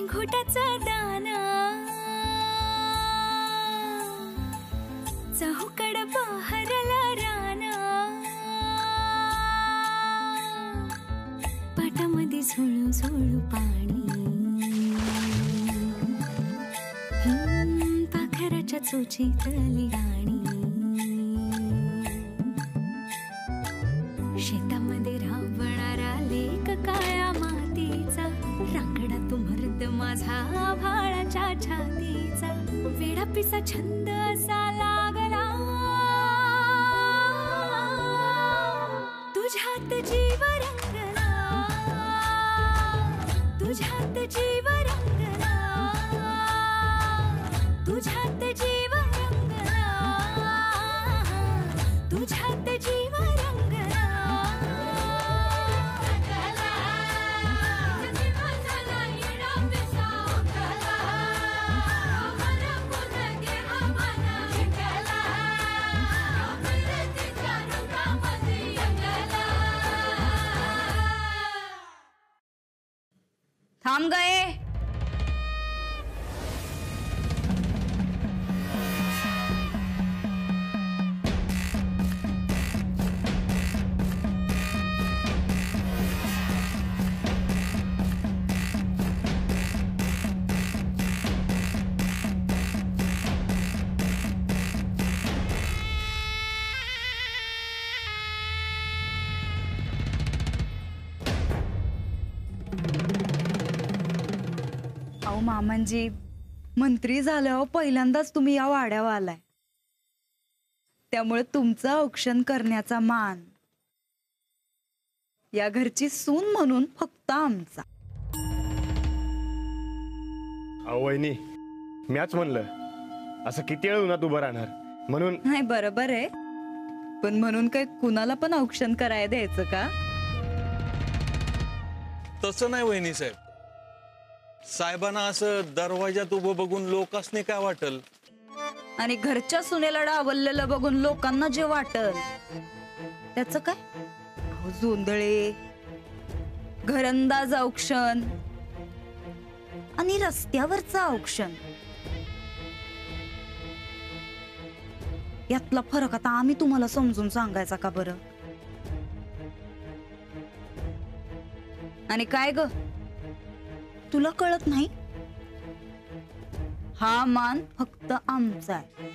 घोटाचा दाना चहूकड बहरला राना पाटामध्ये झुळू झुळू पाणी पाखराच्या चोचीतली गाणी शेतामध्ये राबणारा लेक काळ्या मातीचा रांगडा तो मर्द माझा भाळाच्या छातीचा वेडापिसा छंद असा लागला तुझ्यात जीव रंगला तुझ्यात जीव रंगला तुझ्यात जीव रंगला तुझ्यात जीव रंगला थांब गए मामांजी मंत्री झाल्यावर पहिल्यांदाच तुम्ही या वाड्यावर आलाय त्यामुळे तुमचं औक्षण करण्याचा मान या घरची सून म्हणून फक्त आमचा. अहो वहिनी म्याच म्हणलं असं किती वेळ उन्हात उभं राहणार म्हणून. नाही बरोबर आहे पण म्हणून काय कुणाला पण औक्षण करायला द्यायचं का? तसं नाही वहिनी साहेब. साहेबांना असं दरवाजात उभं बघून लोकांसने काय वाटल आणि घरच्या सुनेला डावललेलं बघून लोकांना जे वाटल त्याचं काय? अहो जोंधळे घरंदाज औक्षण आणि रस्त्यावरचं औक्षण यातला फरक आता आम्ही तुम्हाला समजून सांगायचा का बरं? आणि काय ग तुला कळत नाही? हा मान फक्त आमचा आहे.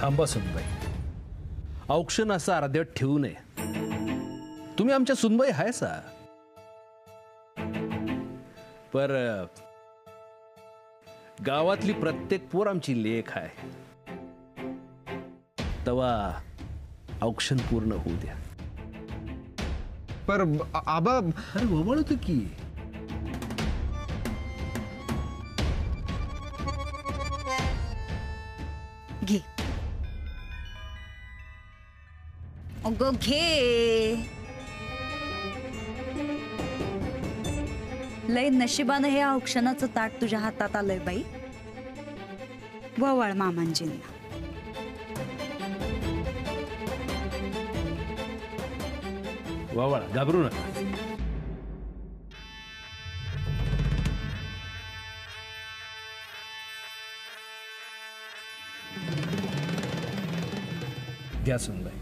थांबा सुनबाई, औक्षण असं अर्ध्यात ठेवू नये. तुम्ही आमच्या सुनबाई आहे सा पर गावातली प्रत्येक पोर आमची लेख आहे. तवा औक्षण पूर्ण होऊ द्या. पर आबा अरे वळत की घे अगं घे. लय नशिबानं हे औक्षणाचं ताट तुझ्या हातात आलंय बाई. ववाळ मामांजींना. वावळा घाबरू नका. घ्या सुनबाई.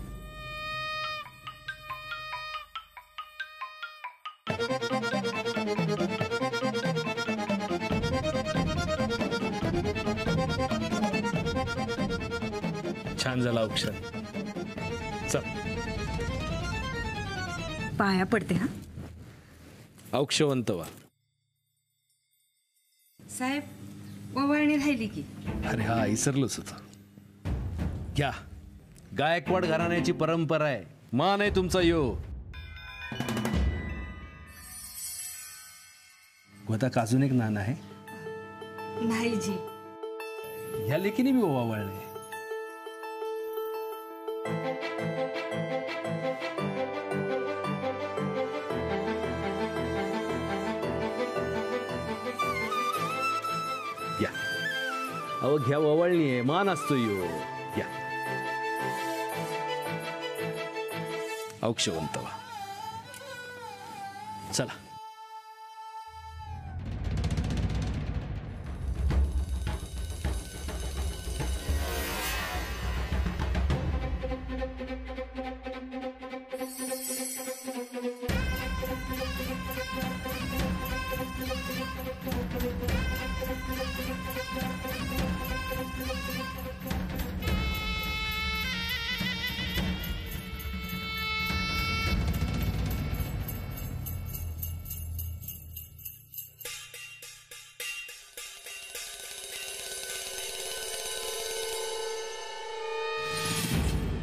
छान झाला औक्षण. चल पाया पडते. हा औक्षवंत वा. साहेब ववाळणी राहिली की. अरे हा इसरलोच होत. घ्या. गायकवाड घराण्याची परंपरा आहे. मान आहे तुमचा यो. गोता अजून एक नाना आहे. नाही जी. ह्या लेकीने मी ओवाळले. या अहो घ्या ओवाळणी आहे. मान असतो यो. या औक्षवंत वा. चला.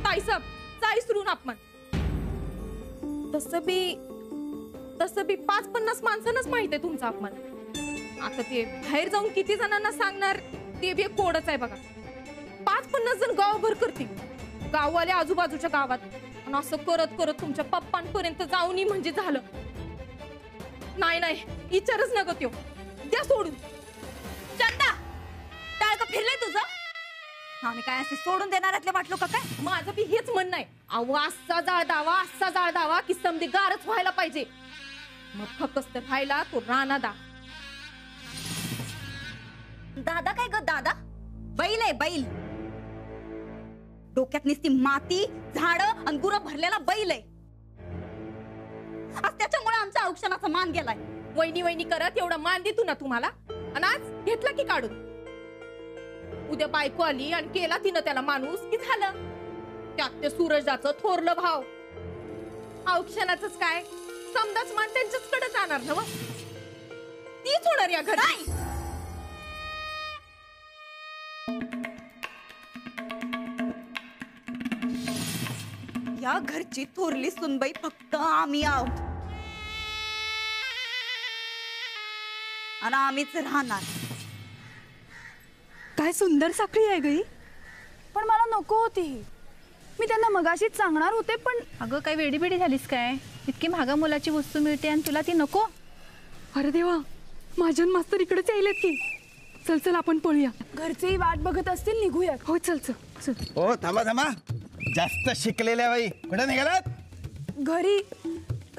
ताईसाब चाळीसरून अपमान. तसं बी 50-50 माणसांनाच माहित आहे तुमचा अपमान. आता ते बाहेर जाऊन किती जणांना सांगणार ते बी एक कोडच आहे बघा. 50-50 जण गावभर करतील, गाववाले आजूबाजूच्या गावात, आणि असं करत करत तुमच्या पप्पांपर्यंत जाऊन म्हणजे झालं. नाही विचारच नका त्यो, द्या सोडून. चंदा, टाळकं फिरलंय तुझं? आम्ही काय असे सोडून देणारातले वाटलो का काय? माझं बी हेच म्हणणं आहे. अहो असा जाळ दावा की समधी गारच व्हायला पाहिजे. मग फक्त व्हायला तो राणा दा. दादा काय ग दादा? बैल आहे बैल. डोक्यात नुसती माती, झाड आणि गुरं भरलेला बैल आहे. आज त्याच्यामुळे आमच्या औक्षणाचा मान गेलाय. वहिनी करत एवढा मान देतो ना तुम्हाला, आणि आज घेतला की काढून. उद्या बायको आली आणि केला तिनं त्याला माणूस की झालं. त्यात ते सूरजदाचं थोरलं भाव. औक्षणाचंच काय, समदाच मान त्यांच्याचकडे जाणार ना. तीच होणार या घरी. या घरची थोरली सुनबाई फक्त आम्ही आहोत, आणि आम्हीच राहणार. काय सुंदर साखळी आहे गई, पण मला नको होती. मी त्यांना मगाशीच सांगणार होते, पण अगं काय वेडीबिडी झालीस काय? इतकी महागा मुलाची वस्तू मिळते आणि तुला ती नको? अरे देवा, महाजन मास्तर इकडेच यायलेत की. चल चल आपण पळूया. घरचेही वाट बघत असतील, निघूया. हो चल चल चल. हो थांबा थांबा, जास्त शिकलेल्या बाई कुठे निघालात? घरी.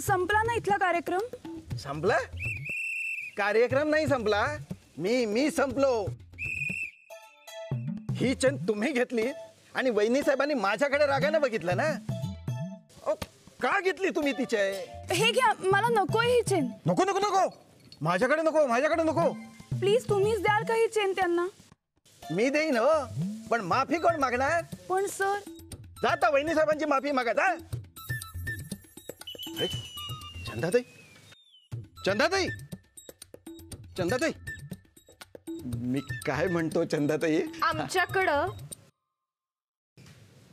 संपला ना इथला कार्यक्रम? संपला? कार्यक्रम नाही संपला, मी संपलो. ही चेन तुम्ही घेतली आणि वहिनी साहेबांनी माझ्याकडे रागाने बघितलं ना. का घेतली तुम्ही तिचे? हे घ्या, मला नकोय ही चेन. नको नको नको, माझ्याकडे नको. प्लीज तुम्हीच द्याल का ही चेन त्यांना? मी देईन हो, पण माफी कोण मागणार? पण सर. जाता वहिनी साहेबांची माफी मागा जा. चंदाताई, मी काय म्हणतो चंदाताई? आमच्याकडं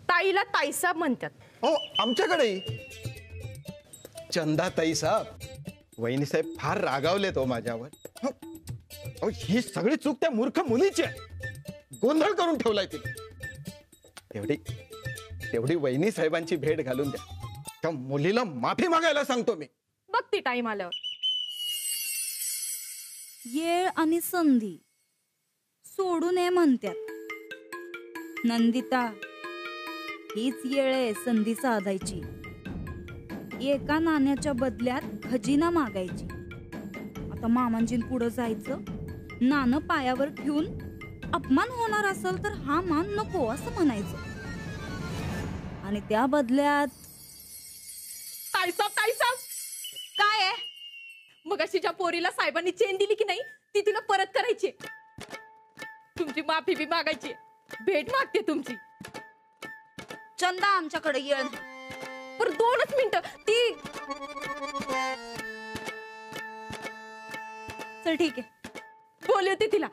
ताईला ताईसाब म्हणतात. हो आमच्याकडेही. चंदाताई साहेब, वहिनी साहेब फार रागावलेत हो माझ्यावर. ही सगळी चूक त्या मूर्ख मुलीची आहे. गोंधळ करून ठेवलाय तिने. तेवढी वहिनी साहेबांची भेट घालून द्या. त्या मुलीला माफी मागायला सांगतो मी. बघती टाइम आल्यावर. येळ आणि संधी सोडू नये म्हणतात. नंदिता, हीच येळ आहे संधी साधायची. एका नाण्याच्या बदल्यात खजिना मागायची. आता मामांजीं पुढे जायचं, नाणं पायावर ठेवून अपमान होणार असेल तर हा मान नको असं म्हणायचं, आणि त्या बदल्यात ताईसाब काय आहे? मग अशी ज्या पोरीला साहेबांनी चेन दिली की नाही, ती तिला परत करायची. तुमची माफी बी मागायची, भेट मागते तुमची. चंदा आमच्याकडे येळ. पर 2च मिनिटं. ती चल ठीक आहे, बोलली होती तिला.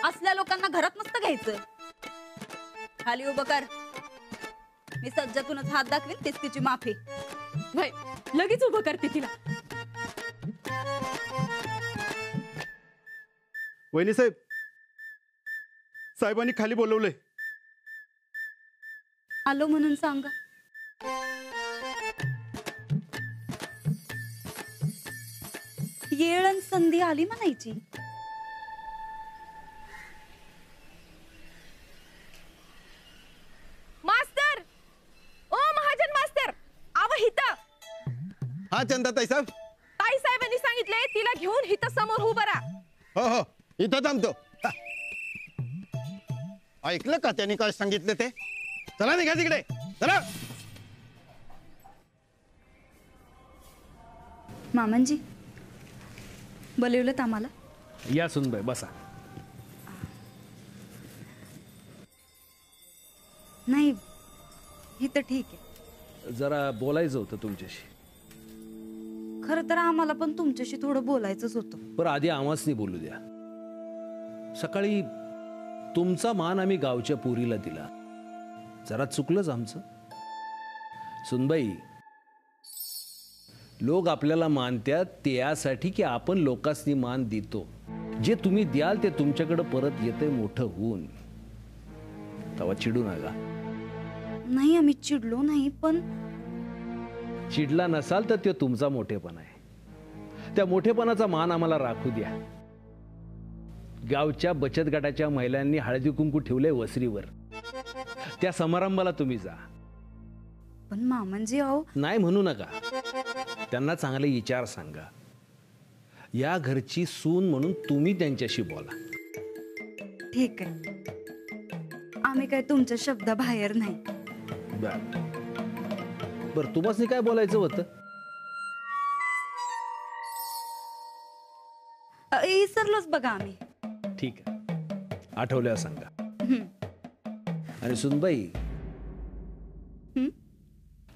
असल्या लोकांना घरात नसतं घ्यायचं. खाली उभं कर. मी सज्जातूनच हात दाखवीन, तेच तिची माफी. भाई लगेच उभं करते तिला. वहिनी साहेबांनी खाली बोलवलंय. आलो म्हणून सांगा. येळ आणि संधी आली म्हणायची. मास्तर, ओ महाजन मास्तर, आव हिता. हा चंदाताई साहेब. ताई साहेबांनी सांगितले तिला घेऊन इथं समोर उभं राहा. हो हो इथं थांबतो. हा. ऐकलं का त्यांनी काय सांगितलं ते? चला निघा तिकडे चला. मामनजी बोलवलं आम्हाला. या सुनबाई बसा. नाही इथं ठीक आहे. जरा बोलायचं होतं तुमच्याशी. खरं तर आम्हाला पण तुमच्याशी थोडं बोलायचंच होतं. बरं आधी आम्हासनी बोलू द्या. सकाळी तुमचा मान आम्ही गावच्या पुरीला दिला. जरा चुकलंच आमचं. सुनबाई लोक आपल्याला मानतात ते यासाठी की आपण लोकांनी मान देतो. जे तुम्ही द्याल ते तुमच्याकडे परत येते मोठं होऊन. तेव्हा चिडू नका. नाही आम्ही चिडलो नाही पण चिडला नसाल तर तो तुमचा मोठेपणा आहे. त्या मोठेपणाचा मान आम्हाला राखू द्या. गावच्या बचत गटाच्या महिलांनी हळदी कुंकू ठेवले वसरीवर. त्या समारंभाला तुम्ही जा. पण मामनजी अहो. नाही म्हणू नका. त्यांना चांगले विचार सांगा. या घरची सून म्हणून तुम्ही त्यांच्याशी बोला. ठीक आहे. आम्ही काय तुमच्या शब्दाबाहेर नाही. बर तुम्हाला काय बोलायचं होतं? विसरलोच बघा आम्ही. ठीक आहे आठवल्यावर सांगा. आणि सुनबाई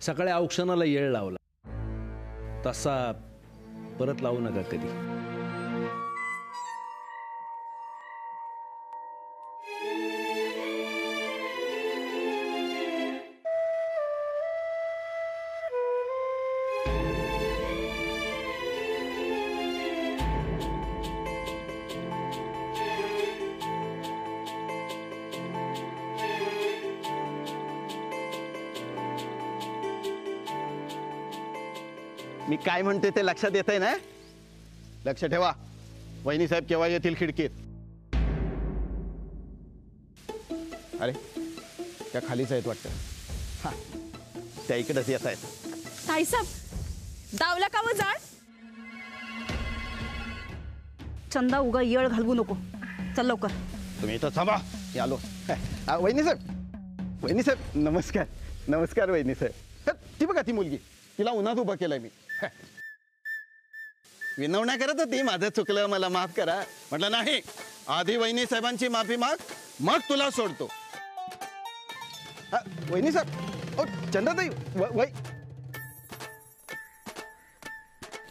सकाळी औक्षणाला येळ लावला तसा परत लावू नका कधी. मी काय म्हणते ते लक्षात येत आहे ना? लक्ष ठेवा. वहिनी साहेब केव्हा येतील खिडकीत? अरे त्या खालीच आहेत वाटतं. हा त्या इकडेच येत आहेत. ताई साहेब दावला का व जाळ? चंदा उगा येळ घालवू नको. चल लवकर. तुम्ही इथं थांबा. मी आलो. वहिनी साहेब. वहिनी साहेब नमस्कार. नमस्कार वहिनी साहेब. ती बघा ती मुलगी. तिला उन्हात उभा केलाय मी. विनवण्या करत होती माझं चुकलं मला माफ करा. म्हटलं नाही आधी वहिनी साहेबांची माफी माग मग तुला सोडतो. वहिनी साहेब. ओ चंदाताई वय.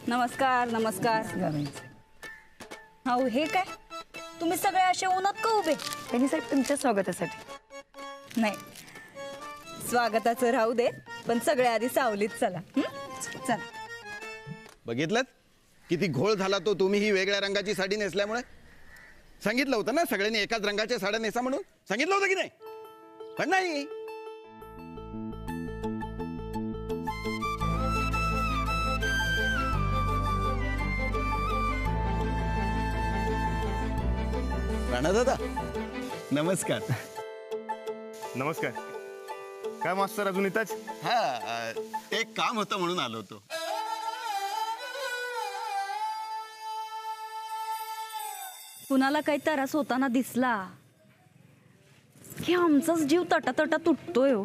नमस्कार नमस्कार. हो हे काय तुम्ही सगळे असे उन्हात का उभे? वहिनी साहेब तुमच्या स्वागतासाठी. नाही स्वागताचं राहू दे पण सगळ्या आधी सावलीत चला. चला. बघितलं किती घोळ झाला तो तुम्ही ही वेगळ्या रंगाची साडी नेसल्यामुळे. सांगितलं होतं ना सगळ्यांनी एकाच रंगाच्या साड्या नेसा म्हणून. सांगितलं होतं की नाही? पण नाही. राणा दादा नमस्कार. नमस्कार. काय मास्तर अजून इथंच? हा एक काम होतं म्हणून आलो होतो. कुणाला काही त्रास होताना दिसला की आमचाच जीव तटातटा तुटतोय हो.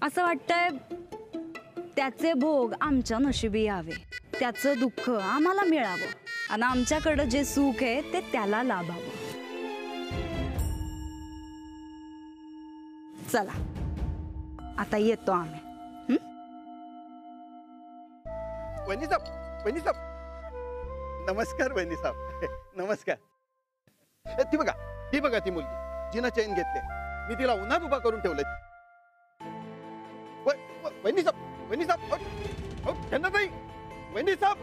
असं वाटतंय त्याचे भोग आमच्या नशिबी यावे. त्याचं दुःख आम्हाला मिळावं आणि आमच्याकडं जे सुख आहे ते त्याला लाभावं. चला आता येतो आम्ही. वहिनी साहेब. वहिनी साहेब नमस्कार. वहिनी साहेब नमस्कार. ती बघा ती मुलगी जिनं चैन घेतले. मी तिला उन्हात उभा करून ठेवलंय. वहिनी साहेब. वहिनी साहेब. चंदाताई. वहिनी साहेब.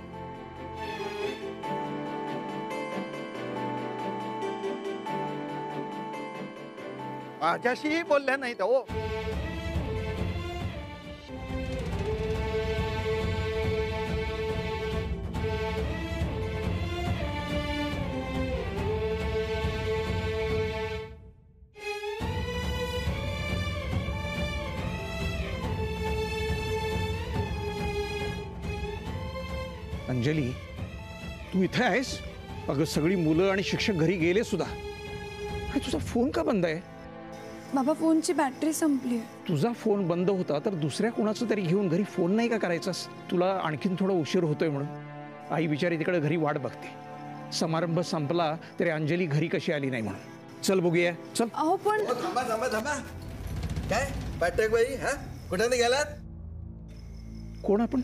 माझ्याशी बोलल्या नाहीत हो. अंजली, तू इथे आहेस? अगं सगळी मुलं आणि शिक्षक घरी गेले सुद्धा. अरे तुझा फोन का बंद आहे? बाबा फोनची बॅटरी संपली आहे. तुझा फोन बंद होता तर दुसऱ्या कोणाचं तरी घेऊन घरी फोन नाही का करायचास? तुला आणखीन थोडा उशीर होतोय म्हणून आई बिचारी तिकडे घरी वाट बघते. समारंभ संपला तरी अंजली घरी कशी आली नाही म्हणून. चल बघूया, चल. अहो पण थांबा थांबा थांबा. काय पाठक बाई, हा कुठे गेलात? कोण आपण?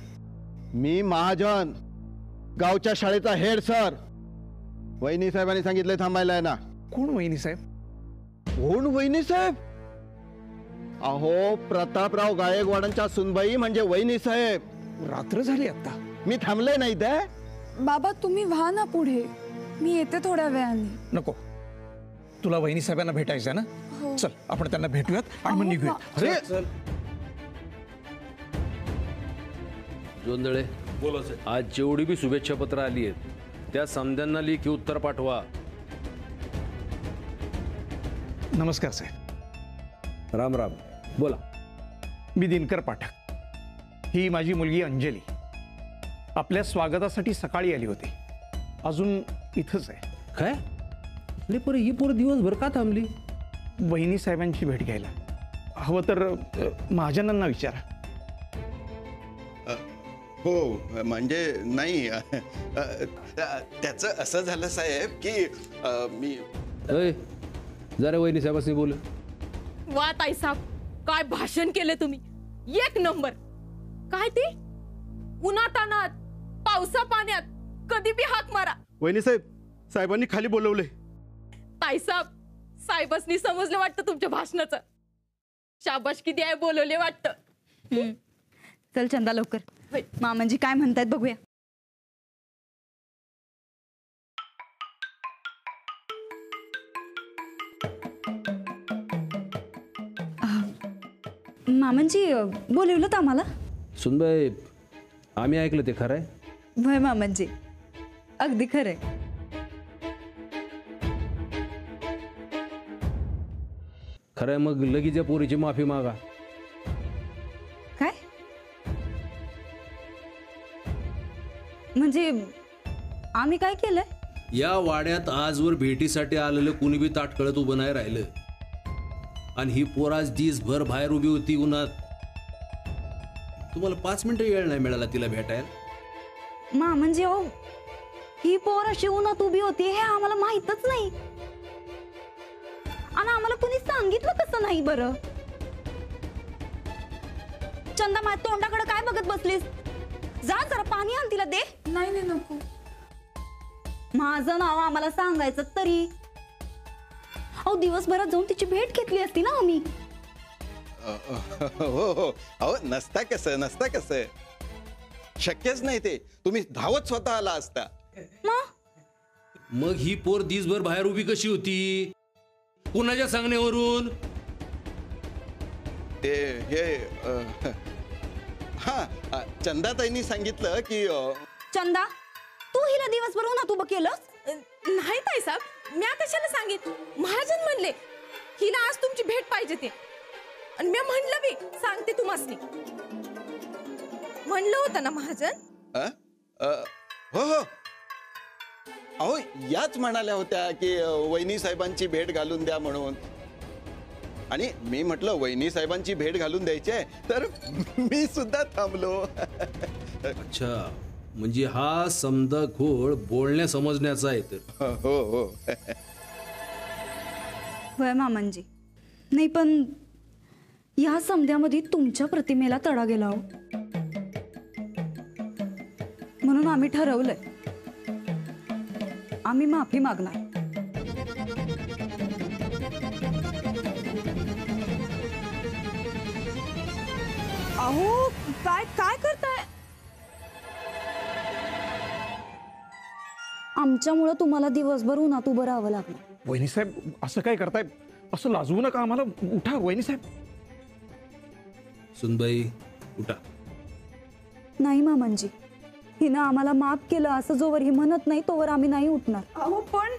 मी महाजन, गावच्या शाळेचा हेड सर. वहिनी साहेबांनी सांगितलंय थांबायला आहे ना. कोण वहिनी साहेब? कोण वहिनी साहेब? अहो प्रतापराव गायकवाडांच्या सुनबाई म्हणजे वहिनी साहेब. रात्र झाली आता. मी थांबले नाही ते. बाबा तुम्ही व्हा ना पुढे, मी येते थोड्या वेळाने. नको, तुला वहिनी साहेबांना भेटायचं ना. हो. चल आपण त्यांना भेटूयात आणि मग निघूया. अरे चल. जोंधळे, बोला साहेब. आज जेवढी बी शुभेच्छा पत्र आली आहेत त्या समध्यांना लेखी उत्तर पाठवा. नमस्कार साहेब. राम राम. बोला. मी दिनकर पाठक. ही माझी मुलगी अंजली आपल्या स्वागतासाठी सकाळी आली होती. अजून इथंच आहे. काय? अरे पर ही पोर दिवसभर का थांबली? वहिनी साहेबांची भेट घ्यायला. हवं तर महाजनांना विचारा. हो म्हणजे नाही, त्याचं असं झालं साहेब की मी जरा वहिनी साहेबांनी बोल. वा ताईसाहेब, काय भाषण केले तुम्ही. एक नंबर. काय ते उन्हातानात पावसा पाण्यात कधी बी हाक मारा. वहिनी साहेब, साहेबांनी खाली बोलवले. ताईसाहेब, साहेबांनी समजलं वाटतं तुमच्या भाषणाचं. शाबाश किती आहे बोलवले वाटतं. चल चंदा लवकर. होय. मामांजी काय म्हणतायत बघूया. मामांजी बोलवलं आम्हाला? सुनबाई, आम्ही ऐकलं ते खरंय? वय मामांजी, अगदी खरंय. खरंय मग लगेच या पोरीची माफी मागा. काय म्हणजे आम्ही काय केलंय? या वाड्यात आजवर भेटीसाठी आलेलं कुणी बी ताटकळत उभं नाही राहिलं. आणि ही पोर आज दिसभर बाहेर उभी होती उन्हात. तुम्हाला 5 मिनिटं वेळ नाही मिळाला तिला भेटायला? म्हणजे हो, ही पोर अशी उन्हात उभी होती हे आम्हाला माहितच नाही. आणि आम्हाला कुणी सांगितलं कसं नाही बरं? चंदा, माझ्या तोंडाकडे काय बघत बसलीस? जा जरा पाणी आण तिला दे. नाही नाही नको. माझं नाव आम्हाला सांगायचं तरी. अहो दिवसभरात जाऊन तिची भेट घेतली असती ना आम्ही. हो हो. अहो नसता कसं शक्यच नाही ते. तुम्ही धावत स्वतः आला असता. मग ही पोर दिसभर बाहेर उभी कशी होती? कुणाच्या सांगण्यावरून? ते हे हा चंदाताईंनी सांगितलं की. चंदा, तू हिला दिवसभर उन्हात उभं केलं? नाही ताईसाहेब, मी कशाला सांगित. महाजन म्हणले हिला आज तुमची भेट पाहिजे ते. आणि मी म्हणलं बी सांगते तुम्हासनी. म्हणलं होतं ना महाजन? हो हो. अहो याच म्हणाल्या होत्या की वहिनी साहेबांची भेट घालून द्या म्हणून. आणि मी म्हटलं वहिनी साहेबांची भेट घालून द्यायची आहे तर मी सुद्धा थांबलो. अच्छा, म्हणजे हा समजा घोळ बोलण्या समजण्याचा आहे तर. हो हो. होय मामांजी. नाही पण या समध्यामध्ये तुमच्या प्रतिमेला तडा गेला हो. म्हणून आम्ही ठरवलंय आम्ही माफी मागणार. अहो काय काय करताय? आमच्यामुळे तुम्हाला दिवसभर उन्हात उभं राहावं लागलं. वहिनी साहेब असं काय करताय? असं लाजवू नका आम्हाला. उठा वहिनी साहेब. सुनबाई उठा. नाही मामांजी, हिनं आम्हाला माफ केलं असं जोवर ही म्हणत नाही तोवर आम्ही नाही उठणार. अहो पण.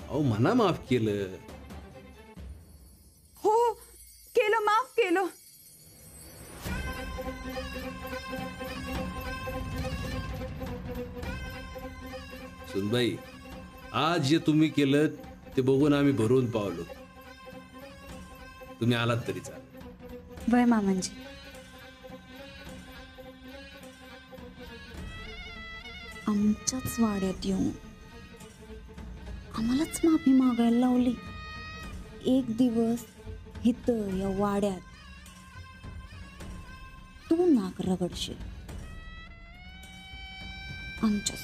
अहो म्हणा माफ केलं. हो केलं, माफ केलं. सुनबाई, आज जे तुम्ही केलं ते बघून आम्ही भरून पावलो. तुम्ही आलात तरी चालेल. वय मामांजी, आमच्याच वाड्यात येऊन आम्हालाच माफी मागायला लावली. एक दिवस इथं या वाड्यात तू नाक रगडशील आमच्या